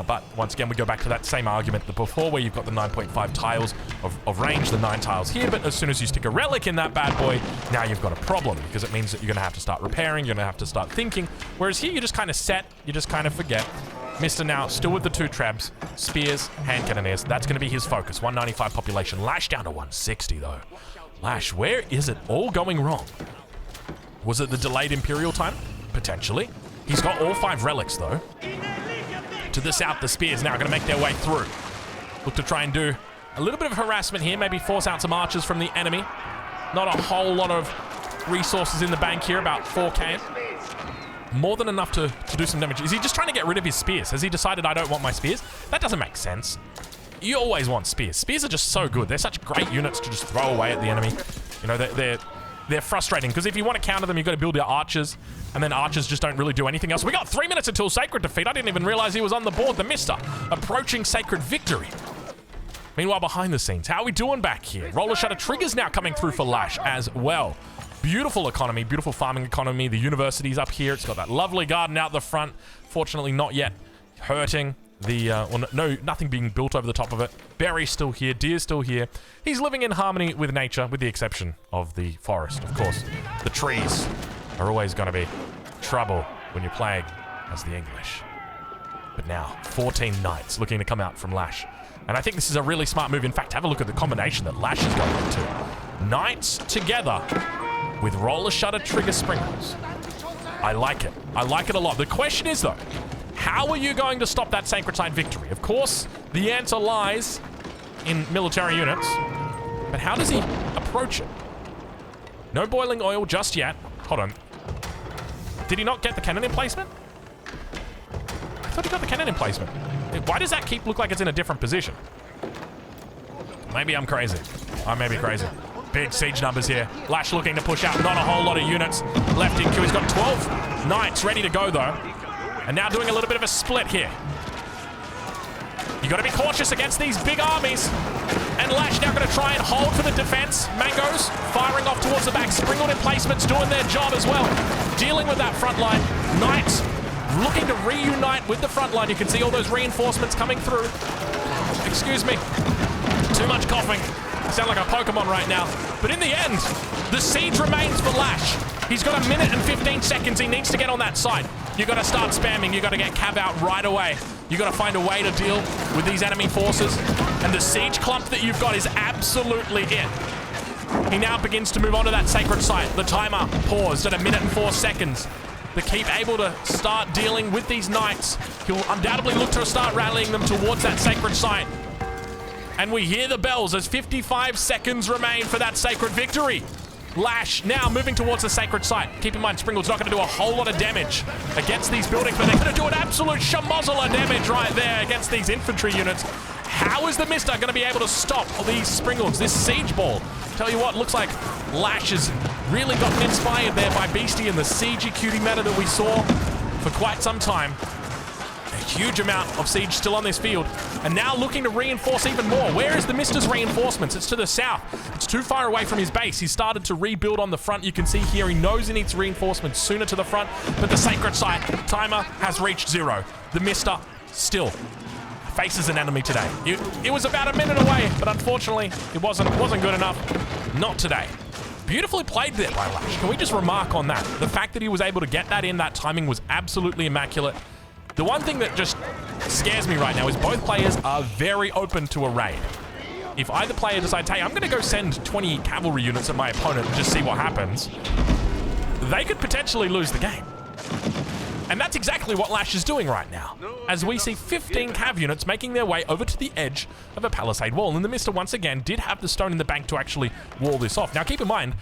But once again, we go back to that same argument that before, where you've got the 9.5 tiles of range, the 9 tiles here, but as soon as you stick a relic in that bad boy, now you've got a problem, because it means that you're going to have to start repairing, you're going to have to start thinking, whereas here you just kind of set, you just kind of forget. Mr. now still with the 2 trebs, spears, hand cannoneers. That's going to be his focus. 195 population. Lash down to 160, though. Lash, where is it all going wrong? Was it the delayed Imperial time? Potentially. He's got all 5 relics, though. To the south, the spears now going to make their way through. Look to try and do a little bit of harassment here. Maybe force out some archers from the enemy. Not a whole lot of resources in the bank here. About 4k. More than enough to do some damage. Is he just trying to get rid of his spears? Has he decided I don't want my spears? That doesn't make sense. You always want spears. Spears are just so good. They're such great units to just throw away at the enemy. You know, they're frustrating, because if you want to counter them, you've got to build your archers, and then archers just don't really do anything else. We got 3 minutes until Sacred defeat. I didn't even realize he was on the board. TheMista approaching Sacred victory. Meanwhile, behind the scenes, how are we doing back here? Roller Shutter triggers now coming through for Lash as well. Beautiful economy, beautiful farming economy. The university's up here. It's got that lovely garden out the front. Fortunately, not yet hurting. Nothing being built over the top of it. Berry's still here. Deer's still here. He's living in harmony with nature, with the exception of the forest, of course. The trees are always going to be trouble when you're playing as the English. But now, 14 knights looking to come out from Lash. And I think this is a really smart move. In fact, have a look at the combination that Lash is going into. Knights together with Roller Shutter trigger sprinkles. I like it. I like it a lot. The question is, though, how are you going to stop that Sacred Side victory? Of course, the answer lies in military units, but how does he approach it? No boiling oil just yet. Hold on. Did he not get the cannon emplacement? I thought he got the cannon emplacement. Why does that keep look like it's in a different position? Maybe I'm crazy. I may be crazy. Big siege numbers here. Lash looking to push out. Not a whole lot of units left in queue. He's got 12 knights ready to go, though. And now doing a little bit of a split here. You got to be cautious against these big armies. And Lash now going to try and hold for the defense. Mangoes firing off towards the back. Sprinkled emplacements doing their job as well. Dealing with that front line. Knights looking to reunite with the front line. You can see all those reinforcements coming through. Excuse me. Too much coughing. I sound like a Pokemon right now. But in the end, the siege remains for Lash. He's got a minute and 15 seconds. He needs to get on that side. You got to start spamming. You got to get Cav out right away. You got to find a way to deal with these enemy forces. And the siege clump that you've got is absolutely it. He now begins to move on to that sacred site. The timer paused at a minute and 4 seconds. The Keep able to start dealing with these knights. He'll undoubtedly look to start rallying them towards that sacred site. And we hear the bells as 55 seconds remain for that sacred victory. Lash now moving towards the sacred site. Keep in mind, Springald's not going to do a whole lot of damage against these buildings, but they're going to do an absolute shamozzle of damage right there against these infantry units. How is TheMista going to be able to stop these Springald's, this siege ball? Tell you what, looks like Lash has really gotten inspired there by Beastie and the siegey cutie meta that we saw for quite some time. A huge amount of siege still on this field, and now looking to reinforce even more. Where is TheMista's reinforcements? It's to the south. It's too far away from his base. He's started to rebuild on the front. You can see here he knows he needs reinforcements sooner to the front, but the sacred site timer has reached 0. TheMista still faces an enemy today. It was about a minute away, but unfortunately it wasn't good enough. Not today. Beautifully played there by Lash. Can we just remark on that? The fact that he was able to get that in, that timing was absolutely immaculate. The one thing that just scares me right now is both players are very open to a raid. If either player decides, hey, I'm going to go send 20 cavalry units at my opponent and just see what happens, they could potentially lose the game. And that's exactly what Lash is doing right now, as we see 15 cav units making their way over to the edge of a palisade wall. And TheMista once again did have the stone in the bank to actually wall this off. Now keep in mind,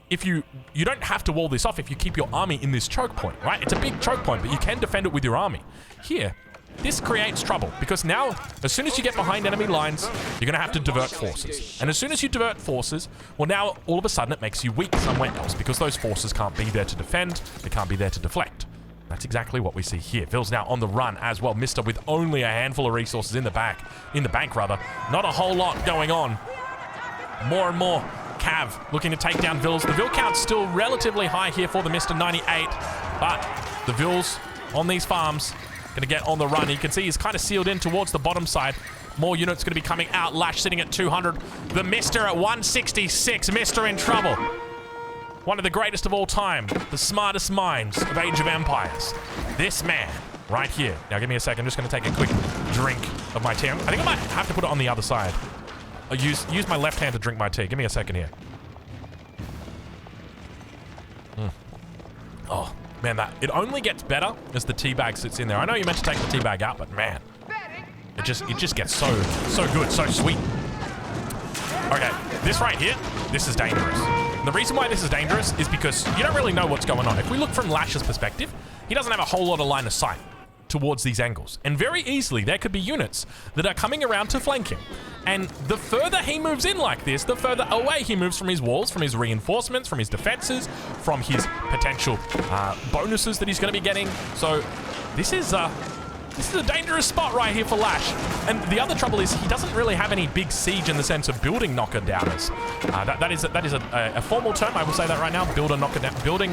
if you don't have to wall this off if you keep your army in this choke point, right? It's a big choke point, but you can defend it with your army. Here, this creates trouble, because now, as soon as you get behind enemy lines, you're going to have to divert forces. And as soon as you divert forces, well, now, all of a sudden, it makes you weak somewhere else, because those forces can't be there to defend, they can't be there to deflect. That's exactly what we see here. Vill's now on the run as well. Mista with only a handful of resources in the bank, rather. Not a whole lot going on. More and more Cav looking to take down Vills. The Vill count's still relatively high here for TheMista, 98, but the Vills on these farms going to get on the run. You can see he's kind of sealed in towards the bottom side. More units going to be coming out. Lash sitting at 200. TheMista at 166. Mista in trouble. One of the greatest of all time. The smartest minds of Age of Empires. This man right here. Now give me a second. I'm just going to take a quick drink of my tea. I think I might have to put it on the other side. I'll use my left hand to drink my tea. Give me a second here. Oh, man, it only gets better as the tea bag sits in there. I know you meant to take the tea bag out, but man, it just gets so good, so sweet. Okay, this right here, this is dangerous. And the reason why this is dangerous is because you don't really know what's going on. If we look from Lash's perspective, he doesn't have a whole lot of line of sight towards these angles. And very easily, there could be units that are coming around to flank him. And the further he moves in like this, the further away he moves from his walls, from his reinforcements, from his defenses, from his potential bonuses that he's going to be getting. So this is a dangerous spot right here for Lash. And the other trouble is he doesn't really have any big siege in the sense of building knocker-downers. That is a formal term, I will say that right now, building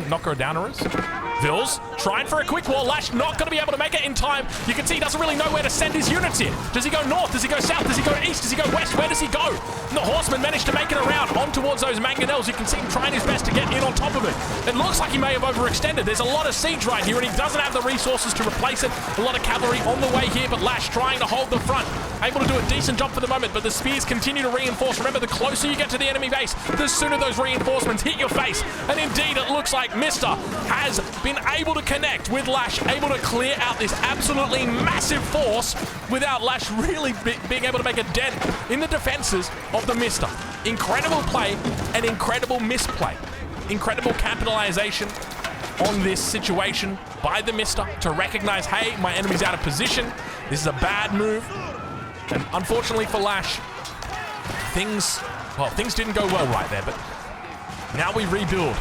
knocker-downers. Vills trying for a quick wall. Lash not going to be able to make it in time. You can see he doesn't really know where to send his units in. Does he go north? Does he go south? Does he go east? Does he go west? Where does he go? And the horseman managed to make it around on towards those mangonels. You can see him trying his best to get in on top of it. It looks like he may have overextended. There's a lot of siege right here, and he doesn't have the resources to replace it. A lot of cavalry on the way here, but Lash trying to hold the front. Able to do a decent job for the moment, but the spears continue to reinforce. Remember, the closer you get to the enemy base, the sooner those reinforcements hit your face. And indeed, it looks like Mista has been able to connect with Lash, able to clear out this absolutely massive force without Lash really being able to make a dent in the defenses of TheMista. Incredible play and incredible misplay. Incredible capitalization on this situation by TheMista to recognize, hey, my enemy's out of position. This is a bad move. And unfortunately for Lash, things didn't go well right there, but now we rebuild.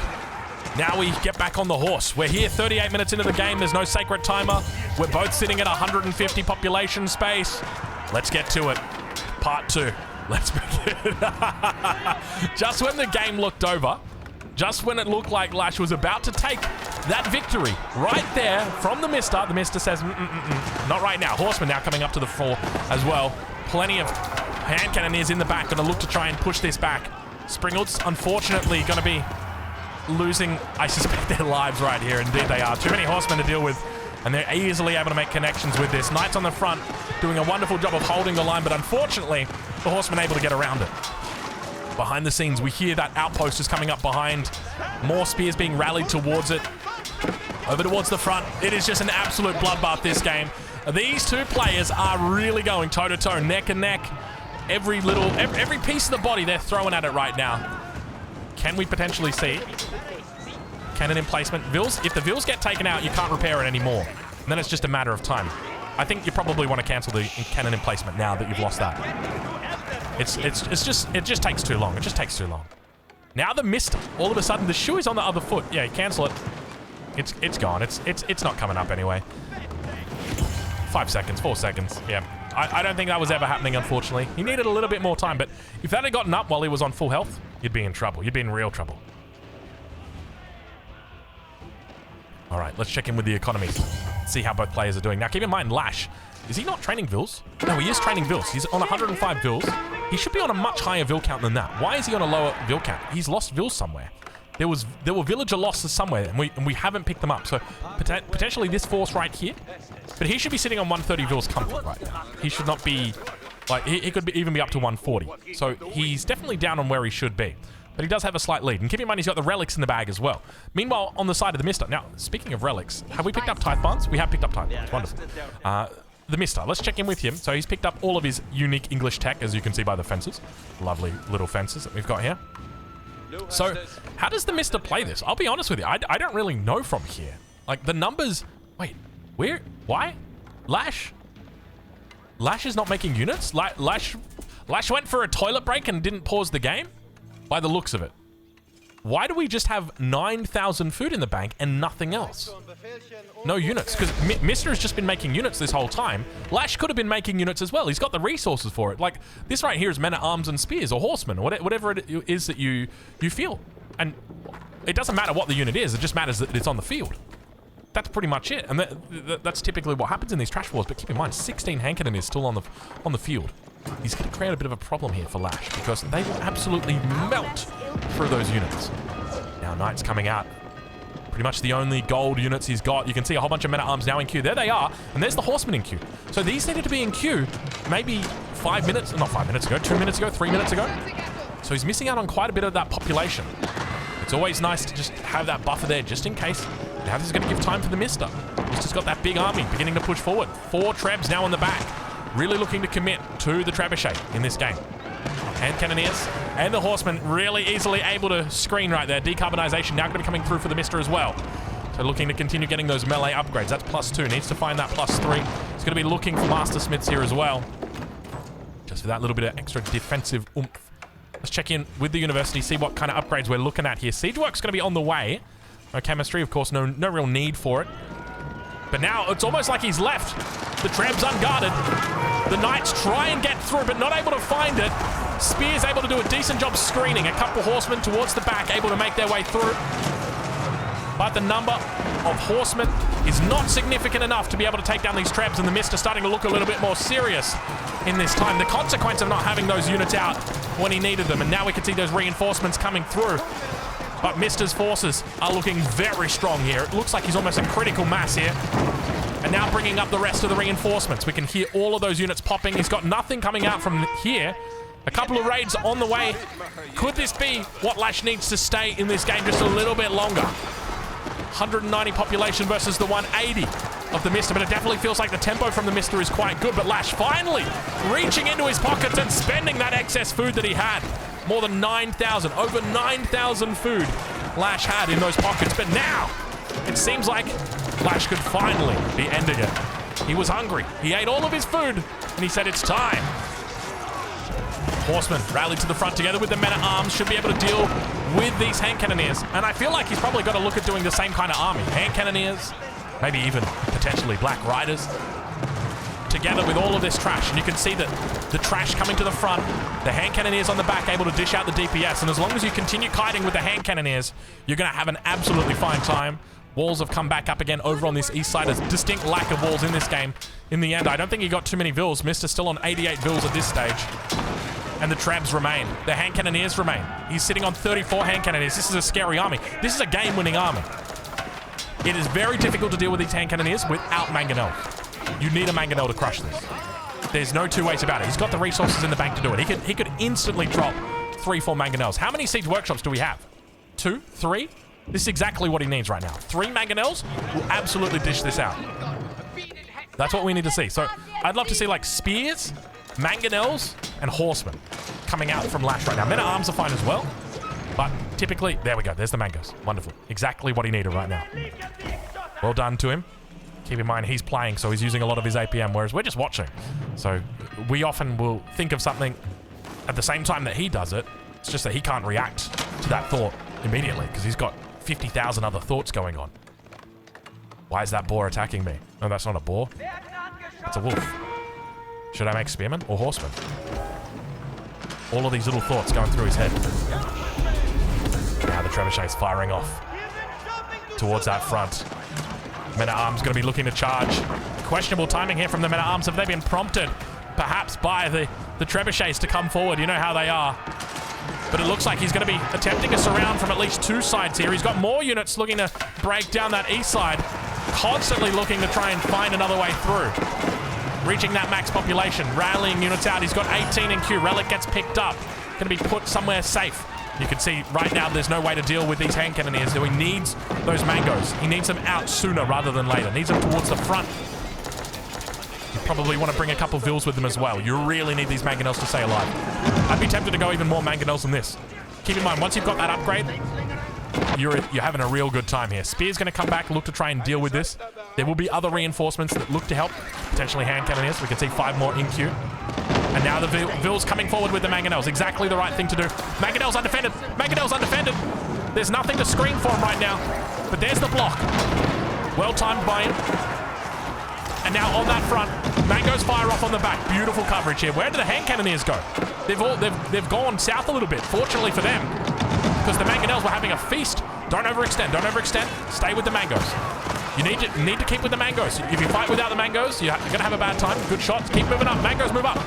Now we get back on the horse. We're here 38 minutes into the game. There's no sacred timer. We're both sitting at 150 population space. Let's get to it. Part 2. Let's begin. Just when the game looked over, just when it looked like Lash was about to take that victory right there from TheMista, TheMista says, not right now. Horseman now coming up to the fore as well. Plenty of hand cannoneers in the back, going to look to try and push this back. Springald's unfortunately going to be losing, I suspect, their lives right here. Indeed they are. Too many horsemen to deal with, and they're easily able to make connections with this. Knights on the front doing a wonderful job of holding the line, but unfortunately, the horsemen able to get around it. Behind the scenes, we hear that outpost is coming up behind. More spears being rallied towards it. Over towards the front. It is just an absolute bloodbath, this game. These two players are really going toe-to-toe, neck and neck. Every piece of the body they're throwing at it right now. Can we potentially see cannon emplacement? Vils, if the Vils get taken out, you can't repair it anymore. And then it's just a matter of time. I think you probably want to cancel the cannon emplacement now that you've lost that. It just takes too long. It just takes too long. Now the Mista. All of a sudden, the shoe is on the other foot. Yeah, cancel it. It's gone. It's not coming up anyway. 5 seconds, 4 seconds. Yeah. I don't think that was ever happening, unfortunately. He needed a little bit more time, but if that had gotten up while he was on full health, you'd be in trouble. You'd be in real trouble. All right, let's check in with the economy. See how both players are doing. Now, keep in mind, Lash, is he not training Vils? No, he is training Vils. He's on 105 Vils. He should be on a much higher Vil count than that. Why is he on a lower Vil count? He's lost Vils somewhere. There were villager losses somewhere, and we haven't picked them up. So potentially this force right here, but he should be sitting on 130 Vils comfort right now. He should not be like he could even be up to 140. So he's definitely down on where he should be. But he does have a slight lead. And keep in mind, he's got the relics in the bag as well. Meanwhile, on the side of the Mista. Now, speaking of relics, have we picked up Tithe Barns? We have picked up Tithe Barns. Wonderful. The Mista. Let's check in with him. So he's picked up all of his unique English tech, as you can see by the fences. Lovely little fences that we've got here. So, how does the Mista play this? I'll be honest with you. I don't really know from here. Like, the numbers... Wait. Where? Why? Lash? Lash is not making units? Lash went for a toilet break and didn't pause the game? By the looks of it. Why do we just have 9,000 food in the bank and nothing else? No units. Because Mista has just been making units this whole time. Lash could have been making units as well. He's got the resources for it. Like, this right here is men-at-arms and spears, or horsemen, or whatever it is that you feel. And it doesn't matter what the unit is. It just matters that it's on the field. That's pretty much it. And that's typically what happens in these trash wars. But keep in mind, 16 Hankanen is still on the field. He's going to create a bit of a problem here for Lash, because they will absolutely melt through those units. Now, Knights coming out. Pretty much the only gold units he's got. You can see a whole bunch of men-at-arms now in queue. There they are. And there's the horsemen in queue. So these needed to be in queue maybe 5 minutes, not 5 minutes ago, 2 minutes ago, 3 minutes ago. So he's missing out on quite a bit of that population. It's always nice to just have that buffer there just in case. Now this is going to give time for the Mista. Mista's got that big army beginning to push forward. 4 Trebs now on the back. Really looking to commit to the Trebuchet in this game. Hand Cannoneers and the Horsemen really easily able to screen right there. Decarbonization now going to be coming through for the Mista as well. So looking to continue getting those melee upgrades. That's +2. Needs to find that +3. He's going to be looking for Master Smiths here as well. Just for that little bit of extra defensive oomph. Let's check in with the university, see what kind of upgrades we're looking at here. Siege work's going to be on the way. No chemistry, of course, no real need for it. But now it's almost like he's left. The Treb's unguarded. The Knights try and get through, but not able to find it. Spear's able to do a decent job screening. A couple horsemen towards the back, able to make their way through. But the number of horsemen is not significant enough to be able to take down these Trebs, and the Mist are starting to look a little bit more serious in this time. The consequence of not having those units out when he needed them, and now we can see those reinforcements coming through. But Mista's forces are looking very strong here. It looks like he's almost a critical mass here. And now bringing up the rest of the reinforcements. We can hear all of those units popping. He's got nothing coming out from here. A couple of raids on the way. Could this be what Lash needs to stay in this game just a little bit longer? 190 population versus the 180 of the Mista, but it definitely feels like the tempo from the Mista is quite good. But Lash finally reaching into his pockets and spending that excess food that he had. More than 9,000, over 9,000 food Lash had in those pockets. But now, it seems like Lash could finally be ending it. He was hungry. He ate all of his food, and he said, it's time. Horsemen rallied to the front together with the men-at-arms, should be able to deal with these hand cannoneers. And I feel like he's probably got to look at doing the same kind of army. Hand cannoneers, maybe even potentially black riders, together with all of this trash. And you can see that the trash coming to the front, the hand cannoneers on the back able to dish out the DPS. And as long as you continue kiting with the hand cannoneers, you're going to have an absolutely fine time. Walls have come back up again over on this east side. There's distinct lack of walls in this game. In the end, I don't think he got too many vills. Mista's still on 88 vills at this stage. And the Trebs remain. The hand cannoneers remain. He's sitting on 34 hand cannoneers. This is a scary army. This is a game-winning army. It is very difficult to deal with these hand cannoneers without mangonels. You need a mangonel to crush this. There's no two ways about it. He's got the resources in the bank to do it. He could instantly drop 3-4 mangonels. How many siege workshops do we have? 2? 3? This is exactly what he needs right now. 3 mangonels will absolutely dish this out. That's what we need to see. So I'd love to see like spears, mangonels, and horsemen coming out from Lash right now. Men-at-arms are fine as well. But typically, there we go. There's the mangoes. Wonderful. Exactly what he needed right now. Well done to him. Keep in mind, he's playing, so he's using a lot of his APM, whereas we're just watching. So we often will think of something at the same time that he does it. It's just that he can't react to that thought immediately because he's got 50,000 other thoughts going on. Why is that boar attacking me? No, that's not a boar. It's a wolf. Should I make spearmen or horsemen? All of these little thoughts going through his head. Now the trebuchet's firing off towards that front. Men-at-arms going to be looking to charge. Questionable timing here from the men-at-arms. Have they been prompted perhaps by the trebuchets to come forward? You know how they are. But it looks like he's going to be attempting a surround from at least 2 sides here. He's got more units looking to break down that east side. Constantly looking to try and find another way through. Reaching that max population. Rallying units out. He's got 18 in queue. Relic gets picked up. Going to be put somewhere safe. You can see right now there's no way to deal with these hand cannoneers. So he needs those mangoes. He needs them out sooner rather than later. Needs them towards the front. You probably want to bring a couple Vils with them as well. You really need these mangonels to stay alive. I'd be tempted to go even more mangonels than this. Keep in mind, once you've got that upgrade, you're having a real good time here. Spear's going to come back, look to try and deal with this. There will be other reinforcements that look to help. Potentially hand cannoneers. We can see 5 more in queue. And now the Vils coming forward with the mangonels. Exactly the right thing to do. Mangonels undefended. Mangonels undefended. There's nothing to scream for him right now. But there's the block. Well timed by him. And now on that front, mangoes fire off on the back. Beautiful coverage here. Where did the hand cannoneers go? They've gone south a little bit. Fortunately for them, because the mangonels were having a feast. Don't overextend. Don't overextend. Stay with the mangoes. You need to keep with the mangoes. If you fight without the mangoes, you're going to have a bad time. Good shots. Keep moving up. Mangoes move up.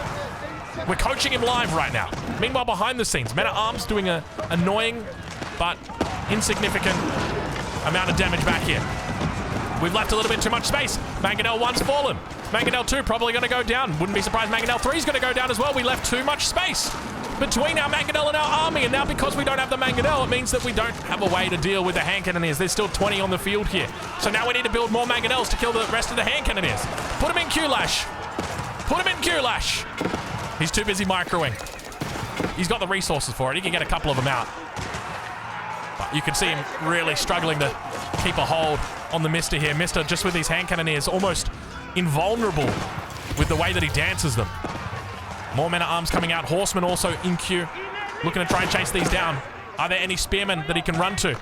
We're coaching him live right now. Meanwhile, behind the scenes, Men-at-Arms doing an annoying but insignificant amount of damage back here. We've left a little bit too much space. Mangonel 1's fallen. Mangonel 2 probably going to go down. Wouldn't be surprised Mangonel 3 is going to go down as well. We left too much space between our Mangonel and our army. And now because we don't have the Mangonel, it means that we don't have a way to deal with the hand cannoneers. There's still 20 on the field here. So now we need to build more Mangonels to kill the rest of the hand cannoneers. Put him in queue, Lash. Put him in queue, Lash. He's too busy microing. He's got the resources for it. He can get a couple of them out. But you can see him really struggling to keep a hold on the Mista here. Mista just with these hand cannoneers almost invulnerable with the way that he dances them. More men-at-arms coming out. Horsemen also in queue. Looking to try and chase these down. Are there any spearmen that he can run to?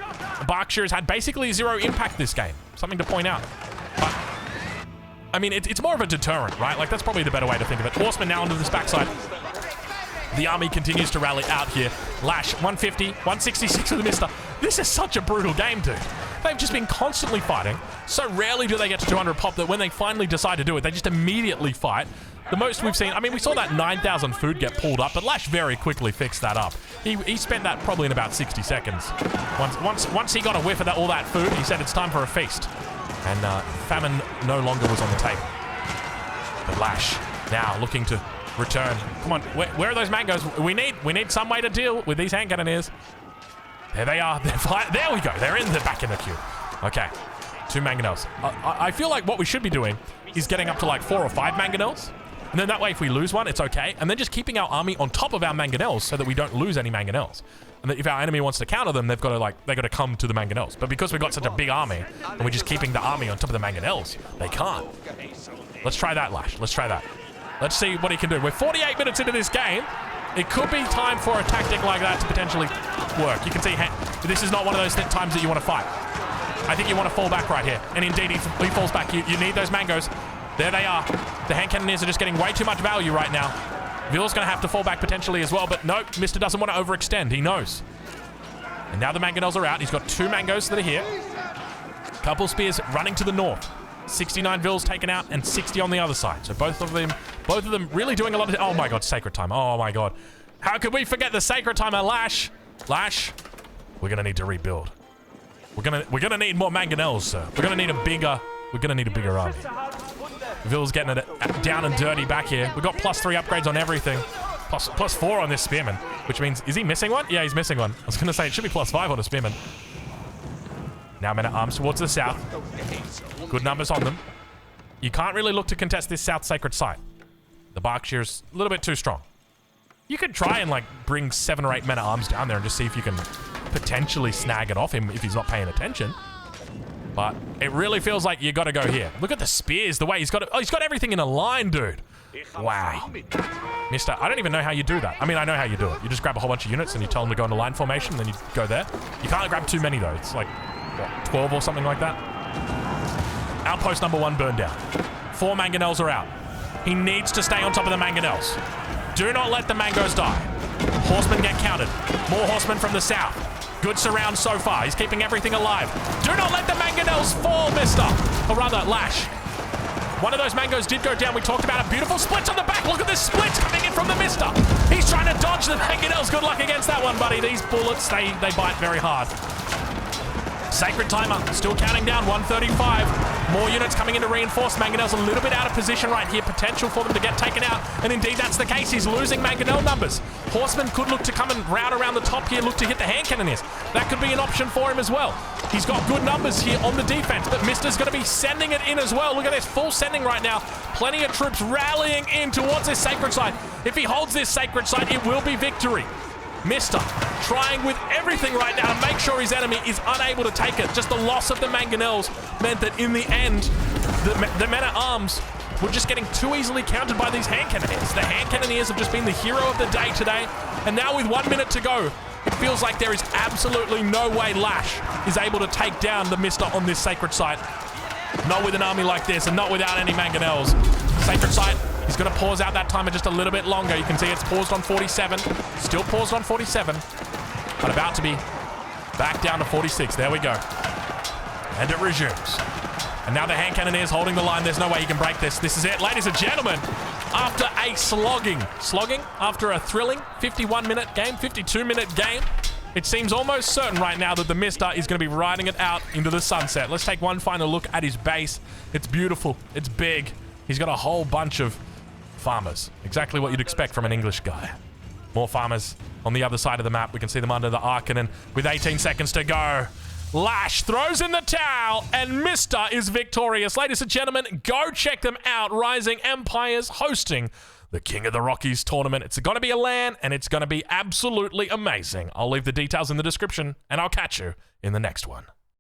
Berkshire has had basically 0 impact this game. Something to point out. But, I mean, it's more of a deterrent, right? Like, that's probably the better way to think of it. Horsemen now onto this backside. The army continues to rally out here. Lash, 150, 166 with the Mista. This is such a brutal game, dude. They've just been constantly fighting. So rarely do they get to 200 pop that when they finally decide to do it, they just immediately fight. The most we've seen, I mean, we saw that 9,000 food get pulled up, but Lash very quickly fixed that up. He spent that probably in about 60 seconds. Once he got a whiff of all that food, he said it's time for a feast. And famine no longer was on the table. But Lash now looking to return. Come on, where are those mangoes? We need some way to deal with these hand cannoneers. There they are. There we go. They're back in the queue. Okay, 2 mangonels. I feel like what we should be doing is getting up to like 4 or 5 mangonels. And then that way, if we lose one, it's okay. And then just keeping our army on top of our mangonels so that we don't lose any mangonels. And that if our enemy wants to counter them, they've got to come to the mangonels. But because we've got such a big army, and we're just keeping the army on top of the mangonels, they can't. Let's try that, Lash. Let's try that. Let's see what he can do. We're 48 minutes into this game. It could be time for a tactic like that to potentially work. You can see this is not one of those times that you want to fight. I think you want to fall back right here. And indeed, he falls back. You need those mangoes. There they are. The hand cannoneers are just getting way too much value right now. Vil's going to have to fall back potentially as well, but no, Mista doesn't want to overextend. He knows. And now the mangonels are out. He's got 2 mangoes that are here. Couple spears running to the north. 69 Vils taken out and 60 on the other side. So both of them really doing a lot of... Oh my god, sacred time. Oh my god. How could we forget the sacred timer, Lash? Lash, we're gonna need to rebuild. We're gonna need more mangonels, sir. We're gonna need a bigger army. Ville's getting it down and dirty back here. We got +3 upgrades on everything. +4 on this spearman, which means, is he missing one? Yeah, he's missing one. I was gonna say it should be +5 on a spearman. Now men-at-arms towards the south. Good numbers on them. You can't really look to contest this south sacred site. The Berkshire's a little bit too strong. You could try and like bring 7 or 8 men-at-arms down there and just see if you can potentially snag it off him if he's not paying attention. But it really feels like you got to go here. Look at the spears, the way he's got it. Oh, he's got everything in a line, dude. Wow. Mister, I don't even know how you do that. I mean, I know how you do it. You just grab a whole bunch of units and you tell them to go into line formation, and then you go there. You can't grab too many, though. It's like, what, 12 or something like that? Outpost number 1 burned down. 4 mangonels are out. He needs to stay on top of the mangonels. Do not let the mangoes die. Horsemen get counted. More horsemen from the south. Good surround so far. He's keeping everything alive. Do not let the mangonels fall, mister. Or rather, Lash. One of those mangoes did go down. We talked about a beautiful split on the back. Look at this split coming in from the mister. He's trying to dodge the mangonels. Good luck against that one, buddy. These bullets, they bite very hard. Sacred timer still counting down, 135. More units coming in to reinforce. Mangonel's a little bit out of position right here. Potential for them to get taken out. And indeed, that's the case. He's losing mangonel numbers. Horsemen could look to come and route around the top here, look to hit the hand cannoneers. That could be an option for him as well. He's got good numbers here on the defense, but Mister's going to be sending it in as well. Look at this, full sending right now. Plenty of troops rallying in towards this sacred site. If he holds this sacred site, it will be victory. Mister trying with everything right now to make sure his enemy is unable to take it. Just the loss of the mangonels meant that in the end, the men-at-arms were just getting too easily countered by these hand cannoneers. The hand cannoneers have just been the hero of the day today. And now with 1 minute to go, it feels like there is absolutely no way Lash is able to take down the Mister on this sacred site. Not with an army like this and not without any mangonels. Sacred site. He's going to pause out that timer just a little bit longer. You can see it's paused on 47. Still paused on 47. But about to be back down to 46. There we go. And it resumes. And now the hand cannoneers holding the line. There's no way you can break this. This is it, ladies and gentlemen. After a slogging, after a thrilling 51-minute game, 52-minute game, it seems almost certain right now that the Mister is going to be riding it out into the sunset. Let's take one final look at his base. It's beautiful. It's big. He's got a whole bunch of farmers. Exactly what you'd expect from an English guy. More farmers on the other side of the map. We can see them under the Arcanon with 18 seconds to go. Lash throws in the towel and Mister is victorious. Ladies and gentlemen, go check them out. Rising Empires hosting the King of the Rockies tournament. It's going to be a LAN and it's going to be absolutely amazing. I'll leave the details in the description and I'll catch you in the next one.